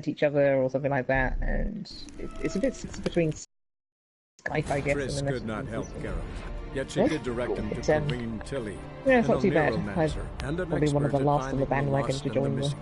each other or something like that, and it's a bit between Skype, I guess, and Triss the could not help messages. Geralt, yet she did direct him to It's, Karim Tilly, yeah, it's an not too bad. Almiramancer I'm and an probably one of expert the at last on the finding the bandwagon lost to and the join missing.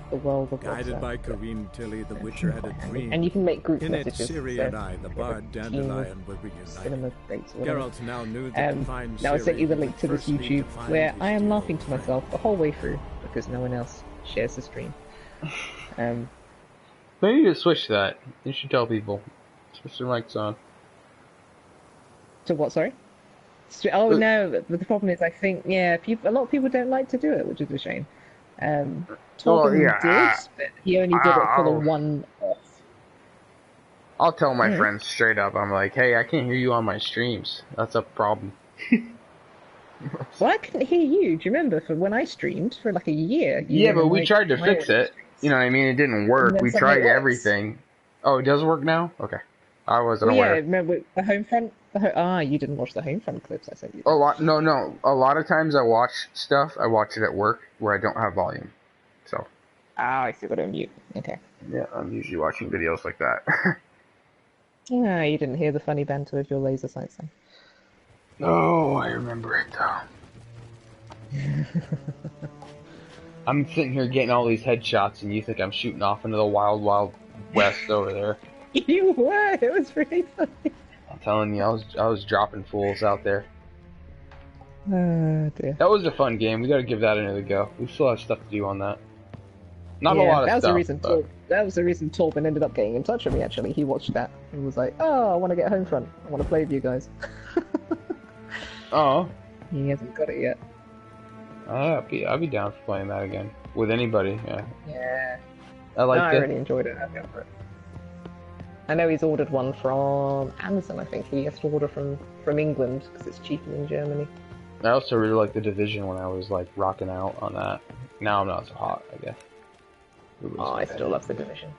the world of Guided by Karim Tilly, the Witcher had a dream. and you can make group In it, messages. Ciri So and I, the bard Dandelion, would reunite. cinema breaks or whatever. Geralt now knew that to find Now I sent Ciri, you the he link would to this first need to YouTube find where his I am dear laughing old to friend. myself the whole way through because no one else shares the stream. Maybe you should switch that. You should tell people. Switch the mics on. To what? Sorry. Oh no, but the problem is I think a lot of people don't like to do it, which is a shame. Torben did, but he only did it for the one off. I'll tell my friends straight up. I'm like, hey, I can't hear you on my streams. That's a problem. Well, I couldn't hear you. Do you remember for when I streamed for like a year? Yeah, but we tried to fix it. You know what I mean? It didn't work. We tried everything. Oh, it does work now? Okay. I wasn't aware. Yeah, remember the Homefront? You didn't watch the Homefront clips I sent you. No. A lot of times I watch stuff. I watch it at work where I don't have volume. So. I see what I'm mute. Okay. Yeah, I'm usually watching videos like that. Yeah, you didn't hear the funny banter with your laser sights then. Oh, I remember it though. I'm sitting here getting all these headshots, and you think I'm shooting off into the wild, wild west over there. You were. It was really funny. I'm telling you, I was dropping fools out there. Oh dear. That was a fun game. We got to give that another go. We still have stuff to do on that. Not a lot of stuff. That was the reason Torben ended up getting in touch with me. Actually, he watched that and was like, "Oh, I want to get Homefront. I want to play with you guys." Oh. He hasn't got it yet. I'll be down for playing that again with anybody. Yeah. Yeah. I really enjoyed it. I'd go for it. I know he's ordered one from Amazon. I think he has to order from England because it's cheaper in Germany. I also really liked The Division when I was like rocking out on that. Now I'm not so hot, I guess. I still love The Division.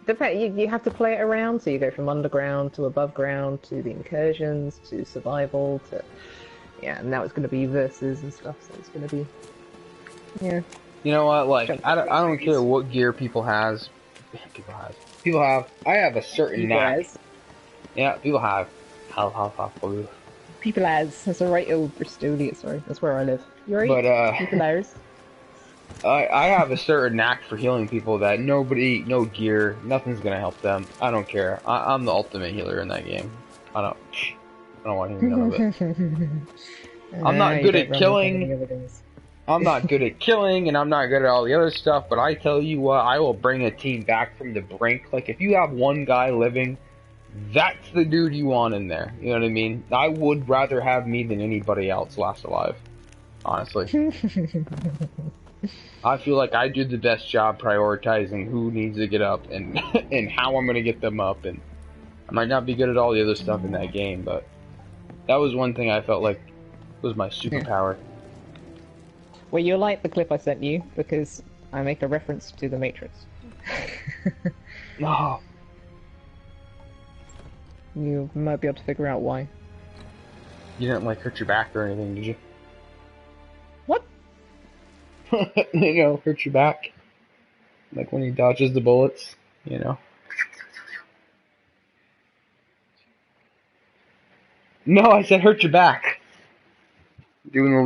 You have to play it around, so you go from underground to above ground to the incursions to survival to and now it's going to be versus and stuff. So it's going to be You know what? Like I don't care what gear people have. I have a certain knack. Yeah, people have. People has. That's a right old Bristolian. Sorry, that's where I live. You're right. But people has. I have a certain knack for healing people that no gear, nothing's gonna help them. I don't care. I'm the ultimate healer in that game. I don't want to hear none of it. I'm not good at killing. I'm not good at killing, and I'm not good at all the other stuff. But I tell you what, I will bring a team back from the brink. Like if you have one guy living, that's the dude you want in there. You know what I mean? I would rather have me than anybody else last alive. Honestly. I feel like I do the best job prioritizing who needs to get up and and how I'm gonna get them up, and I might not be good at all the other stuff in that game, but that was one thing I felt like was my superpower. Well, you'll like the clip I sent you because I make a reference to The Matrix. No. You might be able to figure out why. You didn't like hurt your back or anything, did you? What? Hurt your back. Like when he dodges the bullets, No, I said hurt your back. Doing the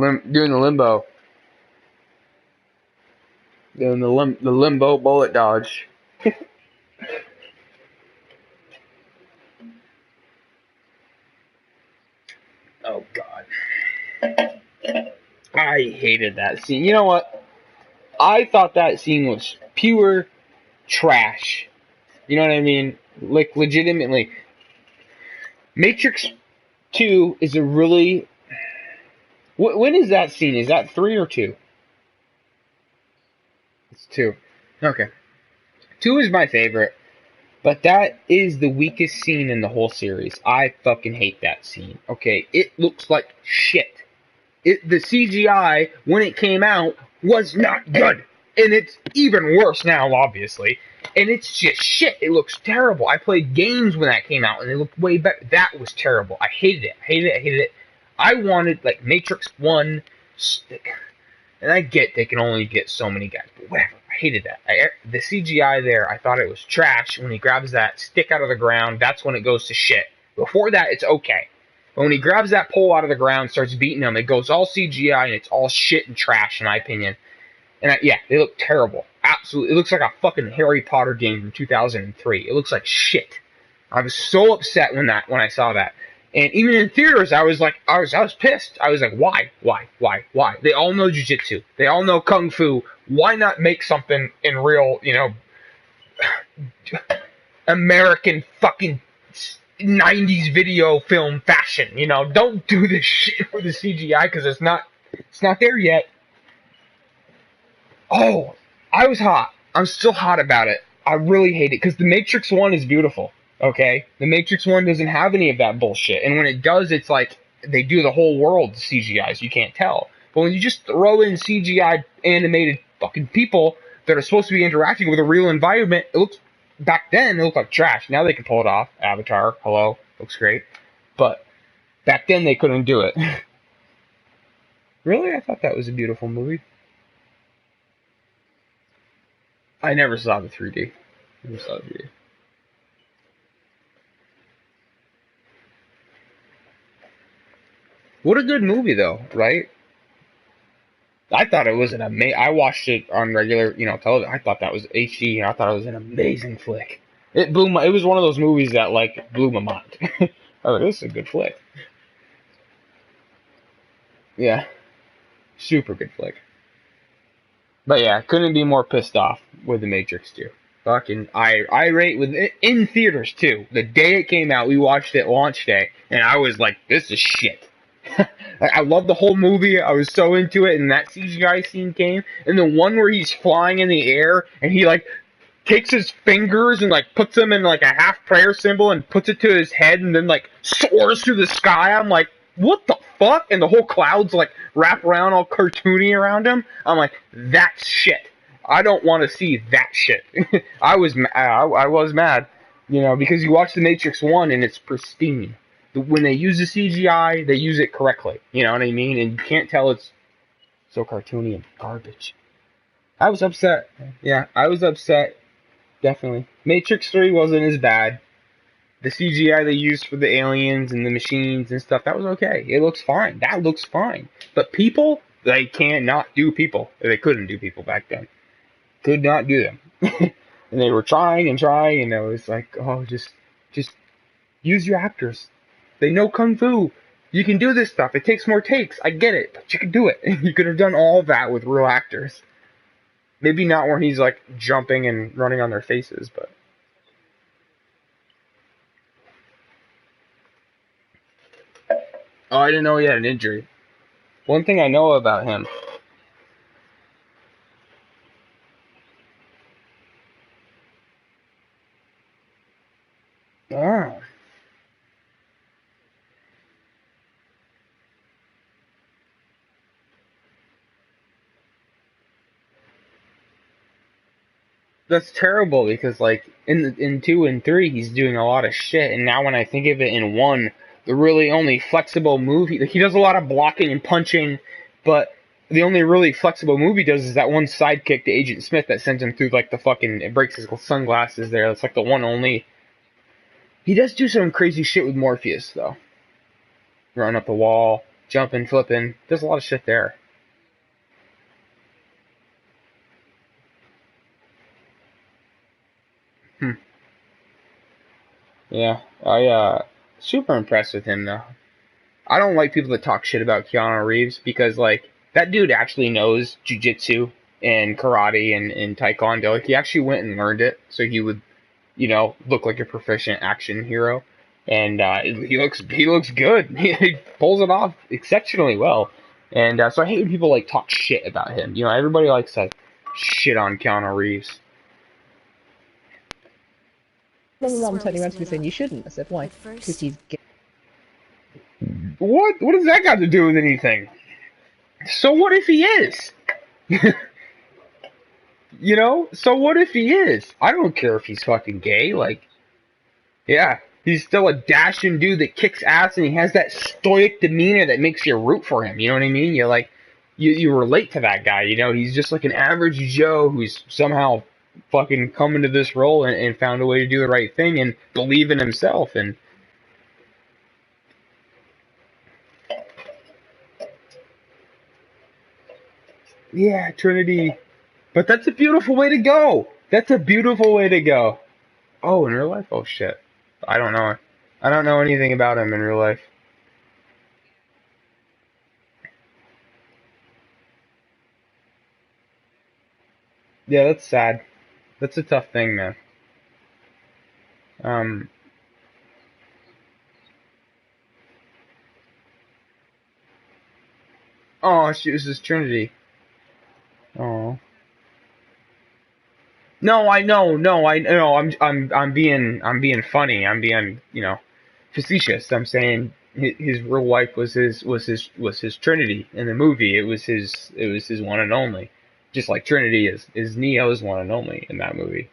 limbo. Doing the limbo bullet dodge. Oh God. I hated that scene. You know what? I thought that scene was pure trash. You know what I mean? Like, legitimately. Matrix 2 is a really... When is that scene? Is that 3 or 2? It's 2. Okay. 2 is my favorite. But that is the weakest scene in the whole series. I fucking hate that scene. Okay, it looks like shit. The CGI, when it came out, was not good. And it's even worse now, obviously. And it's just shit. It looks terrible. I played games when that came out, and they looked way better. That was terrible. I hated it. I hated it. I wanted, like, Matrix 1... And I get they can only get so many guys, but whatever. I hated that. The CGI there, I thought it was trash. When he grabs that stick out of the ground, that's when it goes to shit. Before that, it's okay. But when he grabs that pole out of the ground, starts beating him, it goes all CGI and it's all shit and trash, in my opinion. And yeah, they look terrible. Absolutely. It looks like a fucking Harry Potter game from 2003. It looks like shit. I was so upset when I saw that. And even in theaters, I was pissed. I was like, why? They all know jiu-jitsu. They all know kung fu. Why not make something in real, American fucking 90s video film fashion? Don't do this shit for the CGI because it's not there yet. Oh, I was hot. I'm still hot about it. I really hate it because The Matrix 1 is beautiful. Okay? The Matrix 1 doesn't have any of that bullshit. And when it does, it's like they do the whole world CGI, so you can't tell. But when you just throw in CGI animated fucking people that are supposed to be interacting with a real environment, back then, it looked like trash. Now they can pull it off. Avatar, hello, looks great. But back then, they couldn't do it. Really? I thought that was a beautiful movie. I never saw the 3D. What a good movie, though, right? I thought it was an amazing. I watched it on regular, television. I thought that was HD, and I thought it was an amazing flick. It was one of those movies that blew my mind. I was like, this is a good flick. Yeah, super good flick. But yeah, couldn't be more pissed off with The Matrix 2. Fucking irate with it in theaters too. The day it came out, we watched it launch day, and I was like, this is shit. I loved the whole movie. I was so into it, and that CGI scene came, and the one where he's flying in the air, and he takes his fingers and puts them in a half prayer symbol and puts it to his head, and then soars through the sky. I'm like, what the fuck? And the whole clouds wrap around all cartoony around him. I'm like, that's shit. I don't want to see that shit. I was mad, because you watch The Matrix 1 and it's pristine. When they use the CGI, they use it correctly. You know what I mean? And you can't tell it's so cartoony and garbage. I was upset. Yeah, I was upset. Definitely. Matrix 3 wasn't as bad. The CGI they used for the aliens and the machines and stuff, that was okay. It looks fine. That looks fine. But people, they cannot do people. They couldn't do people back then. Could not do them. And they were trying, and it was like, oh, just use your actors. They know kung fu. You can do this stuff. It takes more takes. I get it, but you can do it. You could have done all that with real actors. Maybe not when he's jumping and running on their faces, but. Oh, I didn't know he had an injury. One thing I know about him. Ah. That's terrible because in 2 and 3 he's doing a lot of shit, and now when I think of it in 1, the really only flexible move he does a lot of blocking and punching, but the only really flexible move he does is that one sidekick to Agent Smith that sends him through it breaks his sunglasses there. That's the one only. He does do some crazy shit with Morpheus though. Running up the wall, jumping, flipping, does a lot of shit there. Yeah, I super impressed with him though. I don't like people that talk shit about Keanu Reeves because that dude actually knows jiu-jitsu and karate and taekwondo. He actually went and learned it so he would, look like a proficient action hero. And he looks good. He pulls it off exceptionally well. And so I hate when people talk shit about him. Everybody likes to shit on Keanu Reeves. My mom turning around to me saying, you shouldn't. I said, why? Because he's gay. What does that got to do with anything? So what if he is? So what if he is? I don't care if he's fucking gay. Yeah, he's still a dashing dude that kicks ass and he has that stoic demeanor that makes you root for him. You know what I mean? You're like, you relate to that guy. You know, he's just like an average Joe who's somehow fucking come into this role and found a way to do the right thing and believe in himself. And yeah, Trinity. But that's a beautiful way to go. That's a beautiful way to go. Oh, in real life? Oh shit. I don't know. I don't know anything about him in real life. Yeah, that's sad. That's a tough thing, man. Um, oh, she was his Trinity. Oh. No, I know, no, I know. I'm being funny. I'm being, facetious. I'm saying his real wife was his Trinity in the movie. It was his one and only, just like Trinity is Neo's one and only in that movie.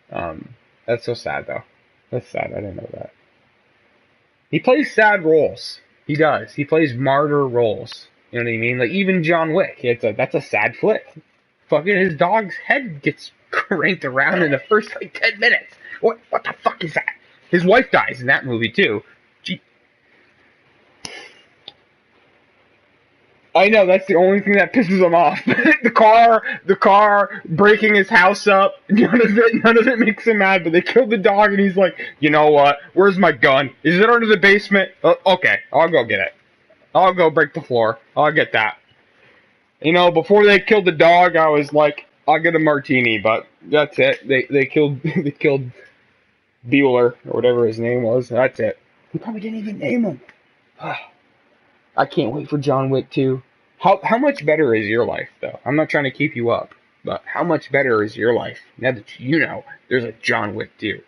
That's so sad though. That's sad. I didn't know that. He plays sad roles. He does. He plays martyr roles. You know what I mean? Like even John Wick. That's a sad flick. Fucking his dog's head gets cranked around in the first like 10 minutes. What the fuck is that? His wife dies in that movie too. Gee. I know that's the only thing that pisses him off. the car breaking his house up. None of it makes him mad. But they killed the dog, and he's like, you know what? Where's my gun? Is it under the basement? Okay, I'll go get it. I'll go break the floor. I'll get that. You know, before they killed the dog, I was like, I'll get a martini, but that's it. They killed they killed Bueller or whatever his name was. That's it. We probably didn't even name him. I can't wait for John Wick 2. How much better is your life though? I'm not trying to keep you up, but how much better is your life now that you know there's a John Wick 2?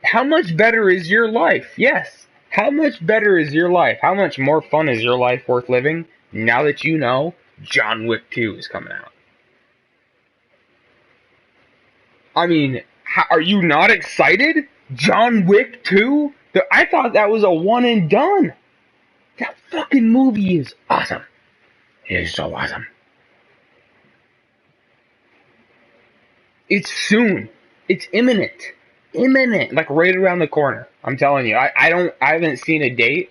How much better is your life? Yes. How much better is your life? How much more fun is your life worth living now that you know John Wick 2 is coming out? I mean, are you not excited? John Wick 2? I thought that was a one and done. That fucking movie is awesome. It is so awesome. It's soon. It's imminent. Imminent. Like right around the corner. I'm telling you. I haven't seen a date.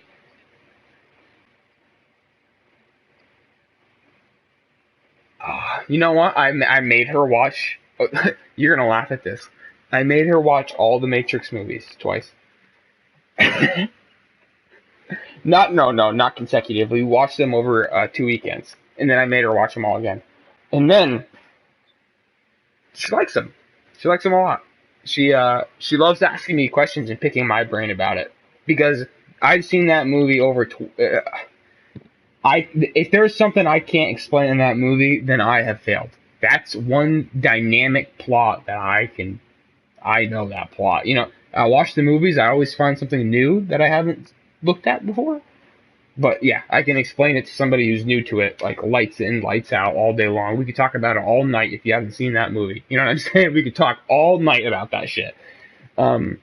You know what? I made her watch. You're gonna laugh at this. I made her watch all the Matrix movies twice. Not consecutively. We watched them over 2 weekends, and then I made her watch them all again. And then she likes them. She likes them a lot. She loves asking me questions and picking my brain about it because I've seen that movie over. If there's something I can't explain in that movie, then I have failed. That's one dynamic plot that I know that plot. You know, I watch the movies, I always find something new that I haven't looked at before. But yeah, I can explain it to somebody who's new to it, like lights in, lights out all day long. We could talk about it all night if you haven't seen that movie. You know what I'm saying? We could talk all night about that shit. And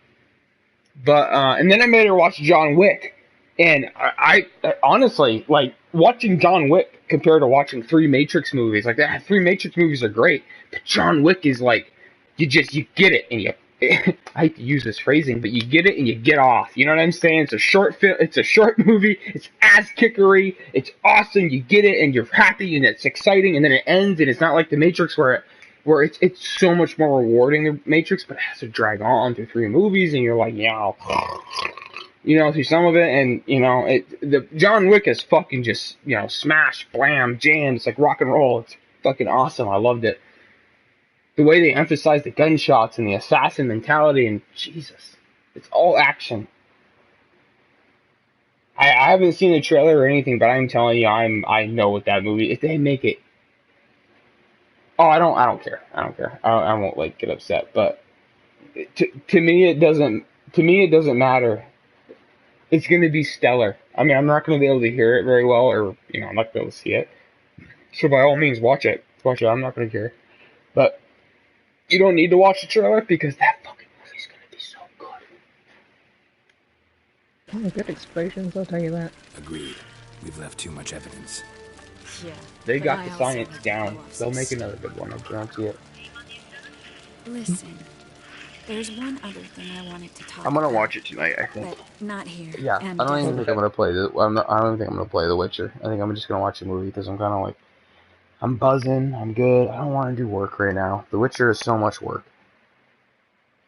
then I made her watch John Wick. And I honestly, like, watching John Wick compared to watching 3 Matrix movies, like, that 3 Matrix movies are great, but John Wick is like, you get it, and you, I hate to use this phrasing, but you get it and you get off. You know what I'm saying? It's a short movie, it's ass-kickery, it's awesome, you get it, and you're happy, and it's exciting, and then it ends, and it's not like The Matrix where it's so much more rewarding, The Matrix, but it has to drag on through 3 movies, and you're like, yeah, through some of it, and, the John Wick is fucking just, smash, blam, jam, it's like rock and roll, it's fucking awesome, I loved it. The way they emphasize the gunshots and the assassin mentality, and Jesus, it's all action. I haven't seen the trailer or anything, but I'm telling you, I know what that movie, if they make it, I don't care, I won't, like, get upset, but to me, it doesn't matter. It's going to be stellar. I mean, I'm not going to be able to hear it very well, or, I'm not going to be able to see it. So by all means, watch it. I'm not going to care. But you don't need to watch the trailer because that fucking movie is going to be so Good explosions, I'll tell you that. Agreed. We've left too much evidence. Yeah. They but got I the also science had to down. pull off They'll some make another good one, I guarantee it. Listen, there's one other thing I wanted to talk I'm gonna about, watch it tonight, I think. but not here. Yeah, And I don't even think I'm gonna play the. I don't even think I'm gonna play The Witcher. I think I'm just gonna watch the movie because I'm kind of like, I'm buzzing. I'm good. I don't want to do work right now. The Witcher is so much work.